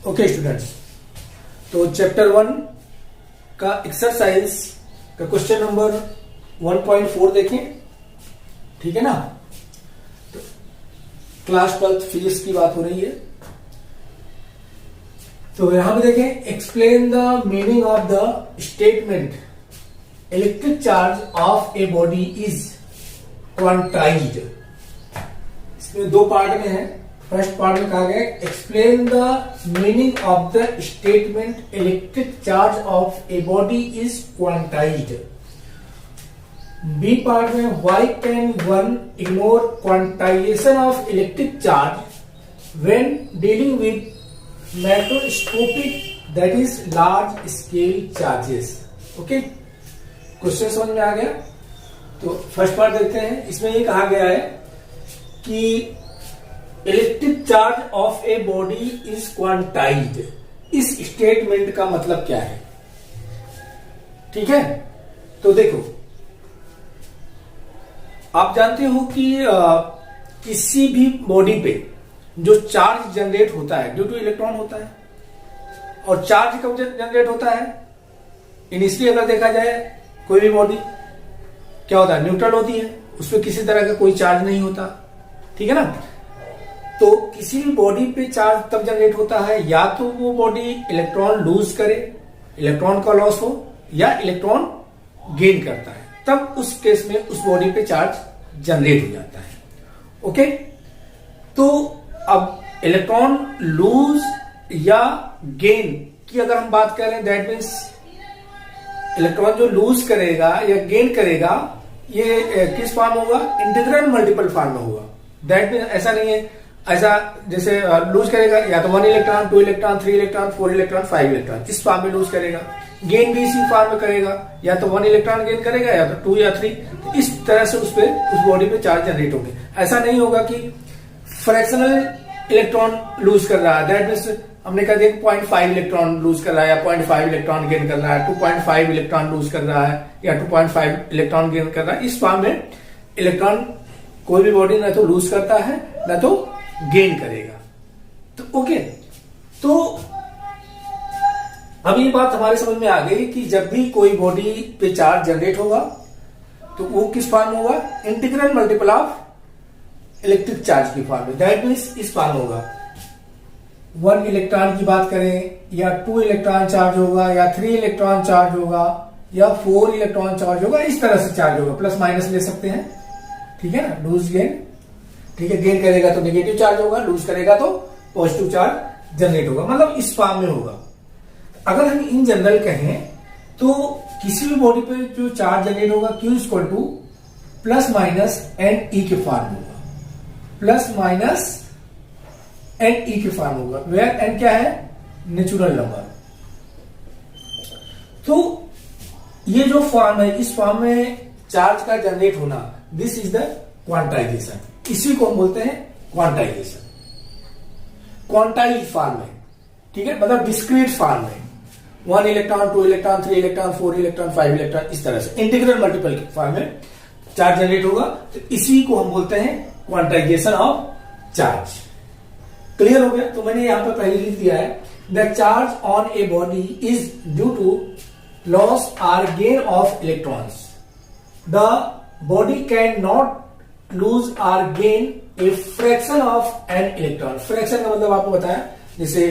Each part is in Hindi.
ओके स्टूडेंट्स, तो चैप्टर 1 का एक्सरसाइज का क्वेश्चन नंबर 1.4 देखें। ठीक है ना। तो क्लास 12 फिजिक्स की बात हो रही है। तो यहां पे देखें, explain the meaning of the statement electric charge of a body is quantized. इसमें दो पार्ट में है। फर्स्ट पार्ट में कहा गया explain the meaning of the statement electric charge of a body is quantized. B part में why can one ignore quantization of electric charge when dealing with macroscopic that is large scale charges. Okay, question समझ में आ गया। तो फर्स्ट पार्ट देखते हैं। इसमें ये कहा गया है कि electric charge of a body is quantized. इस स्टेटमेंट का मतलब क्या है? ठीक है, तो देखो, आप जानते हो कि किसी भी बॉडी पे जो चार्ज जनरेट होता है ड्यू टू इलेक्ट्रॉन होता है। और चार्ज कब जनरेट होता है? इनिशियली अगर देखा जाए कोई भी बॉडी क्या होता है, न्यूट्रल होती है, उसमें किसी तरह का कोई चार्ज नहीं होता। ठीक है ना। तो किसी भी बॉडी पे चार्ज तब जनरेट होता है या तो वो बॉडी इलेक्ट्रॉन लूज करे, इलेक्ट्रॉन का लॉस हो, या इलेक्ट्रॉन गेन करता है, तब उस केस में उस बॉडी पे चार्ज जनरेट हो जाता है। ओके, तो अब इलेक्ट्रॉन लूज या गेन की अगर हम बात करें, दैट मीन्स इलेक्ट्रॉन जो लूज करेगा या गेन करेगा ये किस फॉर्म होगा? इंटीग्रल मल्टीपल फॉर्म में होगा। दैट मीन्स ऐसा नहीं है, ऐसा जैसे लूज करेगा या तो 1 electron, 2 electron, 3 electron, 4 electron, 5 electron, इस फॉर्म में लूज करेगा। गेन भी इसी फॉर्म में करेगा, या तो 1 इलेक्ट्रॉन गेन करेगा या तो 2 या 3। तो इस तरह से उस बॉडी पे चार्ज जनरेट होंगे। ऐसा नहीं होगा कि फ्रैक्शनल इलेक्ट्रॉन लूज कर रहा है, दैट मीन्स हमने कहा 0.5 इलेक्ट्रॉन लूज कर रहा है या 0.5 इलेक्ट्रॉन गेन कर रहा है, 2.5 इलेक्ट्रॉन लूज कर रहा है या 2.5 इलेक्ट्रॉन गेन कर रहा है। इस फॉर्म में इलेक्ट्रॉन कोई भी बॉडी न तो लूज करता है न तो गेन करेगा। तो ओके, तो अब ये बात हमारे समझ में आ गई कि जब भी कोई बॉडी पे चार्ज जनरेट होगा तो वो किस फॉर्म में होगा? Integral multiple of electric charge की फॉर्म में। दैट मीन्स इस फॉर्म होगा। 1 इलेक्ट्रॉन की बात करें या 2 इलेक्ट्रॉन चार्ज होगा या 3 इलेक्ट्रॉन चार्ज होगा या 4 इलेक्ट्रॉन चार्ज होगा, इस तरह से चार्ज होगा। प्लस माइनस ले सकते हैं। ठीक है ना, लूज गेन। ठीक है, गेन करेगा तो नेगेटिव चार्ज होगा, लूज करेगा तो पॉजिटिव चार्ज जनरेट होगा, मतलब इस फॉर्म में होगा। अगर हम इन जनरल कहें तो किसी भी बॉडी पे जो चार्ज जनरेट होगा Q equal to plus minus n e के फॉर्म होगा। प्लस माइनस एन ई के फॉर्म होगा, वेयर एन क्या है? Natural number. तो ये जो फॉर्म है, इस फॉर्म में चार्ज का जनरेट होना, दिस इज द क्वांटाइजेशन। इसी को हम बोलते हैं क्वांटाइजेशन। क्वांटाइज फॉर्म में, ठीक है, मतलब डिस्क्रीट फॉर्म में 1 electron, 2 electron, 3 electron, 4 electron, 5 electron, इस तरह से इंटीग्रल मल्टीपल फॉर्म में चार्ज जनरेट होगा। तो इसी को हम बोलते हैं क्वांटाइजेशन ऑफ चार्ज। क्लियर हो गया? तो मैंने यहां पर पहले लिख दिया है, the charge on a body is due to loss or gain of electrons. The body can not lose or gain a fraction of an electron. Fraction का मतलब आपको बताया, जैसे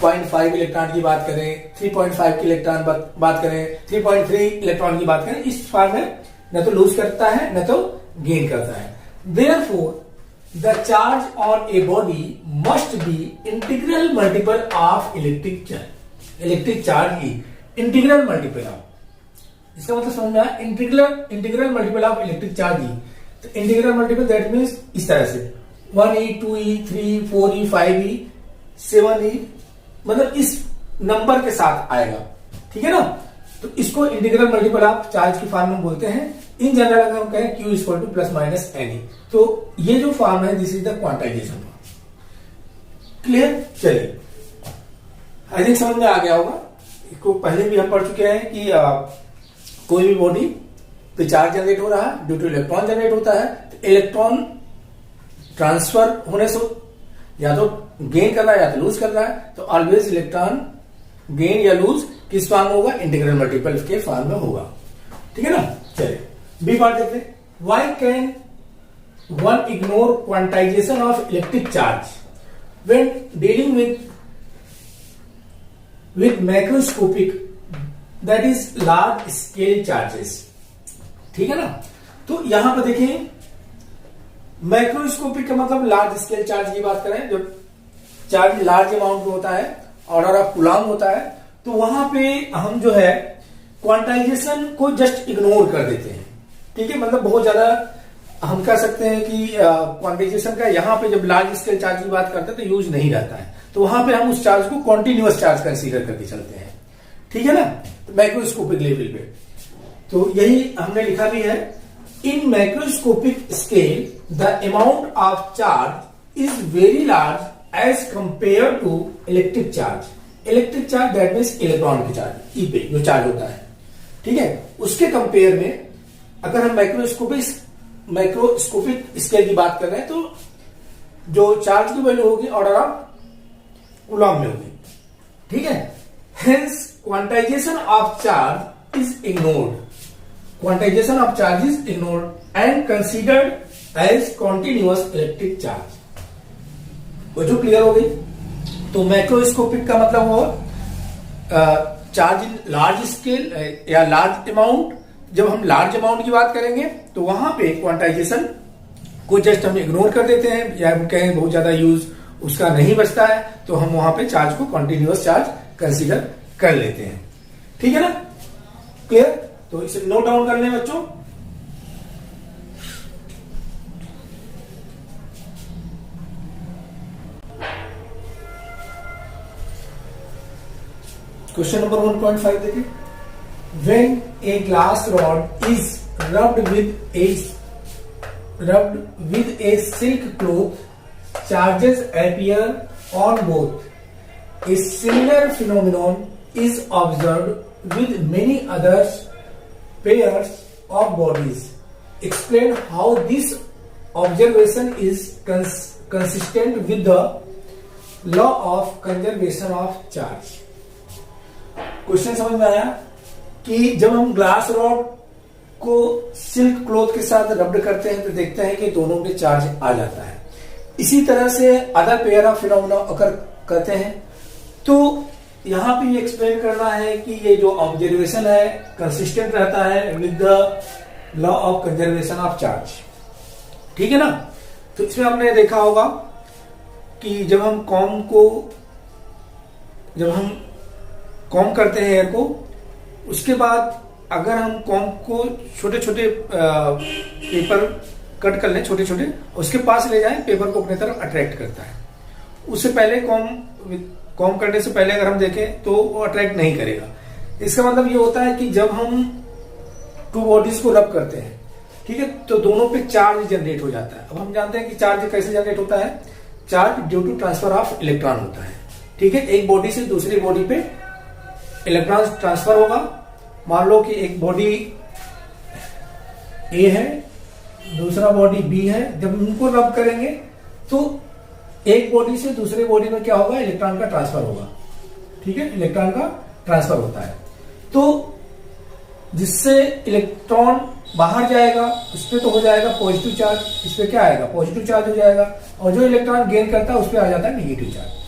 0.5 इलेक्ट्रॉन की बात करें, 3.5 की इलेक्ट्रॉन बात करें, 3.3 इलेक्ट्रॉन की बात करें, इस फॉर्म में न तो लूज करता है न तो गेन करता है। Therefore the charge on a body must be integral multiple of electric charge. Electric charge की इंटीग्रल मल्टीपल ऑफ, इसका मतलब समझ में आया? Integral multiple of electric charge ही। तो इंटीग्रल मल्टीपल दैट मीन्स इस तरह से 1e, 2e, 3, 4e, 5e, 7e, मतलब इस नंबर के साथ आएगा। ठीक है ना। तो इसको इंटीग्रल मल्टीपल ऑफ चार्ज की फॉर्म में बोलते हैं। इन जनरल अगर हम कहें Q equal to plus minus n. तो ये जो फॉर्म है, this is the quantization. Clear? चलिए, आई थिंक समझ में आ गया होगा। इसको पहले भी हम पढ़ चुके हैं कि कोई भी बॉडी पे चार्ज जनरेट हो रहा है, ड्यू टू इलेक्ट्रॉन जनरेट होता है। तो इलेक्ट्रॉन ट्रांसफर होने से या तो गेन कर रहा है या तो लूज कर रहा है, तो ऑलवेज इलेक्ट्रॉन गेन या लूज किस फॉर्म में होगा, इंटीग्रल मल्टीपल के फॉर्म में होगा। ठीक है ना। चलिए बी पार्ट देखते हैं। Why can one ignore quantization of electric charge when dealing with macroscopic that is large scale charges. ठीक है ना। तो यहां पर देखिए मैक्रोस्कोपिक का मतलब लार्ज स्केल चार्ज की बात करें, जो चार्ज लार्ज अमाउंट में होता है, ऑर्डर ऑफ कूलम होता है, तो वहां पे हम जो है क्वांटाइजेशन को जस्ट इग्नोर कर देते हैं। ठीक है, मतलब बहुत ज्यादा हम कह सकते हैं कि क्वांटाइजेशन का यहां पे जब लार्ज स्केल चार्ज की बात करते हैं तो यूज नहीं रहता है, तो वहां पे हम उस चार्ज को कॉन्टिन्यूअस चार्ज कंसीडर करके चलते हैं। ठीक है ना, तो मैक्रोस्कोपिक लेवल पे तो यही हमने लिखा भी है, in macroscopic scale the amount of charge is very large as compare to electric charge. Electric charge that means electron के चार्ज, ई पे जो चार्ज होता है। ठीक है, उसके कंपेयर में अगर हम मैक्रोस्कोपिक स्केल की बात कर रहे हैं तो जो चार्ज की वैल्यू होगी ऑर्डर ऑफ कूलम में होगी। ठीक है, hence quantization of charge is ignored, quantization of charge is ignored and considered as continuous electric charge. वो जो क्लियर हो गई। तो मैक्रोस्कोपिक का मतलब वो चार्ज इन लार्ज स्केल या लार्ज अमाउंट। जब हम लार्ज अमाउंट की बात करेंगे तो वहां पे क्वांटाइजेशन को जस्ट हम इग्नोर कर देते हैं, या हम कहें बहुत ज्यादा यूज उसका नहीं बचता है, तो हम वहां पे चार्ज को कॉन्टिन्यूअस चार्ज कंसीडर कर लेते हैं। ठीक है ना, क्लियर। तो इसे नोट डाउन कर लें बच्चों। क्वेश्चन नंबर 1.5 देखिए। When a glass rod is rubbed with a silk cloth, charges appear on both. A similar phenomenon is observed with many other pairs of bodies. Explain how this observation is consistent with the law of conservation of charge. Question समझ में आया कि जब हम ग्लास रॉड को सिल्क क्लॉथ के साथ रब्ड करते हैं तो देखते हैं कि दोनों पे चार्ज आ जाता है। इसी तरह से अदर पेयर ऑफ फिनोमेना अगर करते हैं तो यहां पे ये एक्सप्लेन करना है कि ये जो ऑब्जर्वेशन है कंसिस्टेंट रहता है with the law of conservation of charge. ठीक है ना। तो इसमें हमने देखा होगा कि जब हम कॉम करते हैं एयर को, उसके बाद अगर हम कॉम को छोटे छोटे पेपर कट कर लें, छोटे छोटे उसके पास ले जाएं, पेपर को अपने तरफ अट्रैक्ट करता है। उससे पहले कॉम करने से पहले अगर हम देखें तो वो अट्रैक्ट नहीं करेगा। इसका मतलब ये होता है कि जब हम टू बॉडीज को रब करते हैं, ठीक है, तो दोनों पे चार्ज जनरेट हो जाता है। अब हम जानते हैं कि चार्ज कैसे जनरेट होता है, charge due to transfer of electron होता है। ठीक है, एक बॉडी से दूसरी बॉडी पे इलेक्ट्रॉन ट्रांसफर होगा। मान लो कि एक बॉडी ए है, दूसरा बॉडी बी है, जब उनको रब करेंगे तो एक बॉडी से दूसरे बॉडी में क्या होगा, इलेक्ट्रॉन का ट्रांसफर होगा। ठीक है, इलेक्ट्रॉन का ट्रांसफर होता है, तो जिससे इलेक्ट्रॉन बाहर जाएगा उस पर तो हो जाएगा पॉजिटिव चार्ज, इस पे क्या आएगा, पॉजिटिव चार्ज हो जाएगा, और जो इलेक्ट्रॉन गेन करता है उस पर आ जाता है नेगेटिव चार्ज।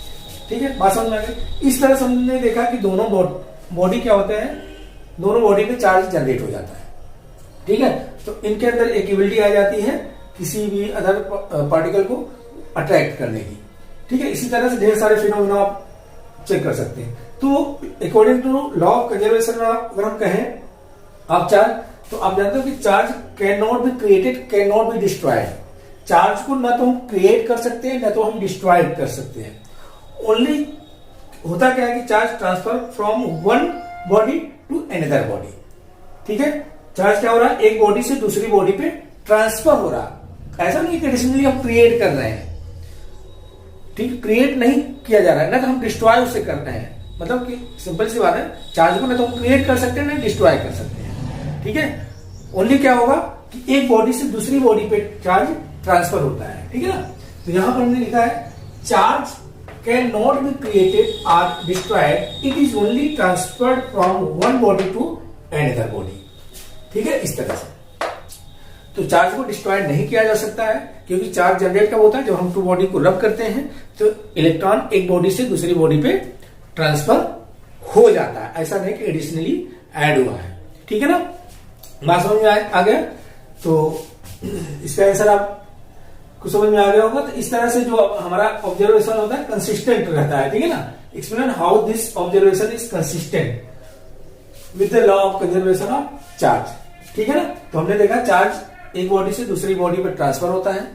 ठीक है, बात समझ में आ गई। इस तरह से हमने देखा कि दोनों बॉडी क्या होते हैं, दोनों बॉडी पे चार्ज जनरेट हो जाता है। ठीक है, तो इनके अंदर इक्विलिटी आ जाती है किसी भी अदर पार्टिकल को अट्रैक्ट करने की। ठीक है, इसी तरह से ढेर सारे फिनोमेना आप चेक कर सकते हैं। तो according to law of conservation अगर हम कहें आप चार्ज, तो आप जानते हो कि charge can not be created, can not be destroyed. Charge को ना तो हम क्रिएट कर सकते हैं ना तो हम डिस्ट्रॉय कर सकते हैं। ओनली होता क्या है कि charge transfer from one body to another body. ठीक है, चार्ज क्या हो रहा है, एक बॉडी से दूसरी बॉडी पे ट्रांसफर हो रहा। ऐसा नहीं ट्रेडिशनली हम क्रिएट कर रहे हैं। ठीक, क्रिएट नहीं किया जा रहा है, ना तो हम डिस्ट्रॉय उसे कर रहे हैं। मतलब कि सिंपल सी बात है, चार्ज को ना तो हम क्रिएट कर सकते हैं ना डिस्ट्रॉय कर सकते हैं। ठीक है, ओनली क्या होगा कि एक बॉडी से दूसरी बॉडी पे चार्ज ट्रांसफर होता है। ठीक है ना। तो यहां पर हमने लिखा है charge can not be created और destroyed, it is only transferred from one body to another body. ठीक है, इस तरह से। तो चार्ज को डिस्ट्रॉयड नहीं किया जा सकता है, क्योंकि चार्ज जनरेट कब होता है, जब हम टू बॉडी को रब करते हैं तो इलेक्ट्रॉन एक बॉडी से दूसरी बॉडी पे ट्रांसफर हो जाता है, ऐसा नहीं कि एडिशनली ऐड हुआ है। ठीक है ना, बात समझ में आ गया? तो इसका आंसर आपको समझ में आ गया होगा। तो इस तरह से जो हमारा ऑब्जर्वेशन होता है कंसिस्टेंट रहता है। ठीक है ना, explain how this observation is consistent with the law of conservation of charge. ठीक है ना, तो हमने देखा चार्ज एक बॉडी से दूसरी बॉडी पर ट्रांसफर होता है,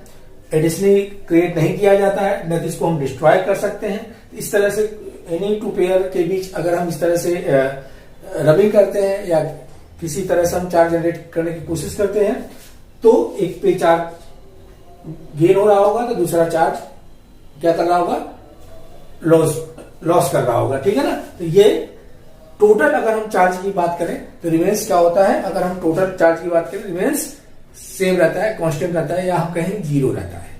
एडिशनली क्रिएट नहीं किया जाता है, न इसको हम डिस्ट्रॉय कर सकते हैं। इस तरह से एनी टू पेयर के बीच अगर हम इस तरह से रबिंग करते हैं या किसी तरह से हम चार्ज जनरेट करने की कोशिश करते हैं, तो एक पे चार्ज गेन हो रहा होगा तो दूसरा चार्ज क्या कर रहा होगा, लॉस कर रहा होगा। ठीक है ना, तो ये टोटल अगर हम चार्ज की बात करें तो रिमेंस क्या होता है, अगर हम टोटल चार्ज की बात करें रिमेंस सेम रहता है, कांस्टेंट रहता है, या हम कहें जीरो रहता है।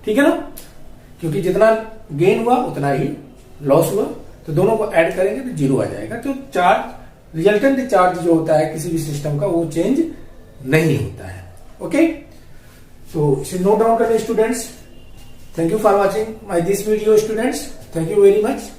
ठीक है ना, क्योंकि जितना गेन हुआ उतना ही लॉस हुआ, तो दोनों को ऐड करेंगे तो जीरो आ जाएगा। तो चार्ज रिजल्टेंट चार्ज जो होता है किसी भी सिस्टम का वो चेंज नहीं होता है। ओके, तो इसे नोट डाउन करें students. Thank you for watching my this video students, thank you very much.